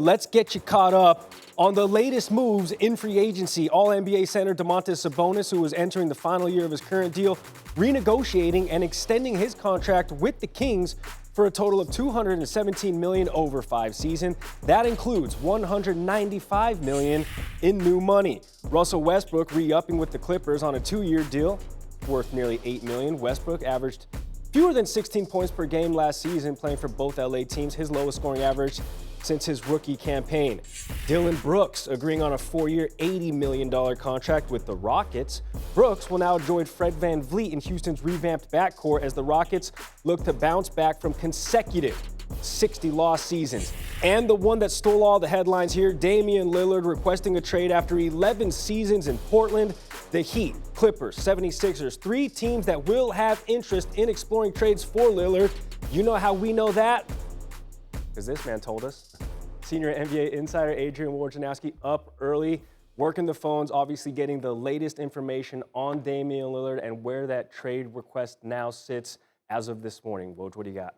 Let's get you caught up on the latest moves in free agency. All-NBA center Domantas Sabonis, who is entering the final year of his current deal, renegotiating and extending his contract with the Kings for a total of $217 million over 5 seasons. That includes $195 million in new money. Russell Westbrook re-upping with the Clippers on a 2-year deal worth nearly $8 million. Westbrook averaged fewer than 16 points per game last season, playing for both LA teams, his lowest scoring average since his rookie campaign. Dillon Brooks agreeing on a 4-year, $80 million contract with the Rockets. Brooks will now join Fred VanVleet in Houston's revamped backcourt as the Rockets look to bounce back from consecutive 60-loss seasons. And the one that stole all the headlines here, Damian Lillard requesting a trade after 11 seasons in Portland. The Heat, Clippers, 76ers, 3 teams that will have interest in exploring trades for Lillard. You know how we know that? Because this man told us. Senior NBA insider Adrian Wojnarowski up early, working the phones, obviously getting the latest information on Damian Lillard and where that trade request now sits as of this morning. Woj, what do you got?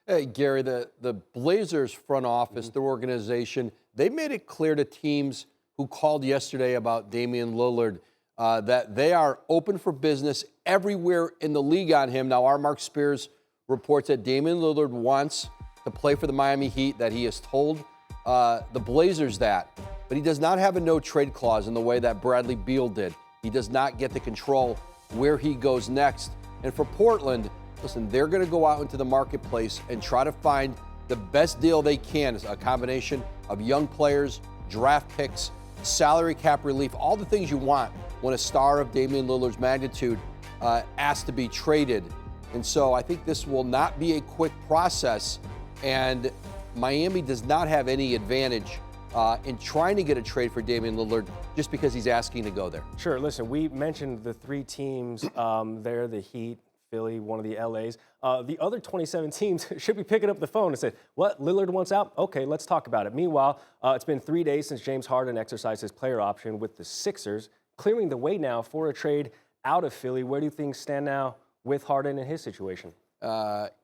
Hey, Gary, the Blazers front office, their organization, they made it clear to teams who called yesterday about Damian Lillard that they are open for business everywhere in the league on him. Now, our Mark Spears reports that Damian Lillard wants to play for the Miami Heat, that he has told the Blazers that. But he does not have a no-trade clause in the way that Bradley Beal did. He does not get to control where he goes next. And for Portland, listen, they're going to go out into the marketplace and try to find the best deal they can. It's a combination of young players, draft picks, salary cap relief, all the things you want when a star of Damian Lillard's magnitude asks to be traded. And so I think this will not be a quick process. And Miami does not have any advantage in trying to get a trade for Damian Lillard just because he's asking to go there. Sure. Listen, we mentioned the 3 teams there, the Heat, Philly, one of the LAs. The other 27 teams should be picking up the phone and say, what, Lillard wants out? Okay, let's talk about it. Meanwhile, it's been 3 days since James Harden exercised his player option with the Sixers, clearing the way now for a trade out of Philly. Where do things stand now with Harden and his situation?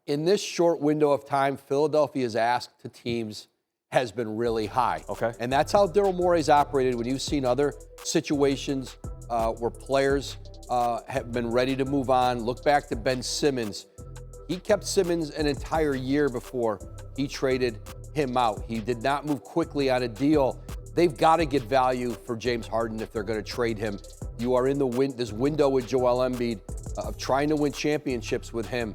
In this short window of time, Philadelphia's ask to teams has been really high. Okay. And that's how Daryl Morey's operated when you've seen other situations where players have been ready to move on. Look back to Ben Simmons. He kept Simmons an entire year before he traded him out. He did not move quickly on a deal. They've got to get value for James Harden if they're going to trade him. You are in this window with Joel Embiid of trying to win championships with him.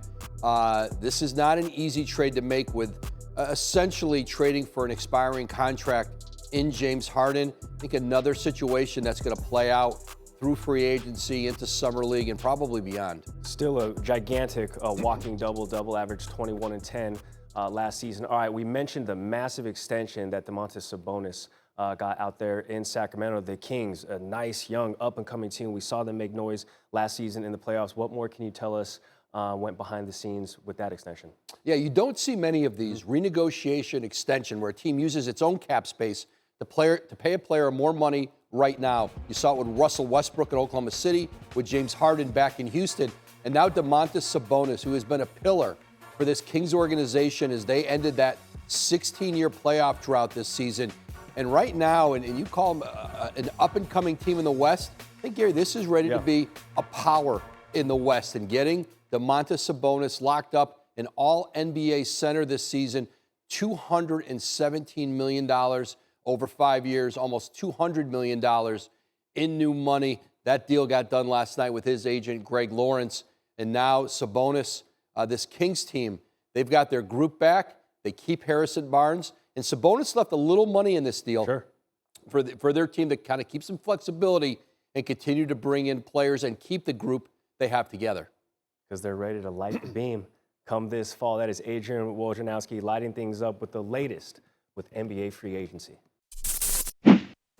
This is not an easy trade to make with essentially trading for an expiring contract in James Harden. I think another situation that's going to play out through free agency into summer league and probably beyond. Still a gigantic walking double-double, averaged 21 and 10 last season. All right, we mentioned the massive extension that Domantas Sabonis got out there in Sacramento. The Kings, a nice, young, up-and-coming team. We saw them make noise last season in the playoffs. What more can you tell us went behind the scenes with that extension? Yeah, you don't see many of these renegotiation extension where a team uses its own cap space to pay a player more money right now. You saw it with Russell Westbrook in Oklahoma City, with James Harden back in Houston, and now Domantas Sabonis, who has been a pillar for this Kings organization as they ended that 16-year playoff drought this season. And right now, and you call them an up-and-coming team in the West, I think, Gary, this is ready to be a power in the West. And getting Domantas Sabonis locked up an all-NBA center this season, $217 million over 5 years, almost $200 million in new money. That deal got done last night with his agent, Greg Lawrence. And now Sabonis, this Kings team, they've got their group back. They keep Harrison Barnes. And Sabonis left a little money in this deal for their team to kind of keep some flexibility and continue to bring in players and keep the group they have together. Because they're ready to light the beam come this fall. That is Adrian Wojnarowski lighting things up with the latest with NBA free agency.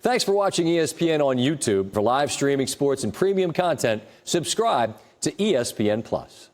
Thanks for watching ESPN on YouTube. For live streaming sports and premium content, subscribe to ESPN+.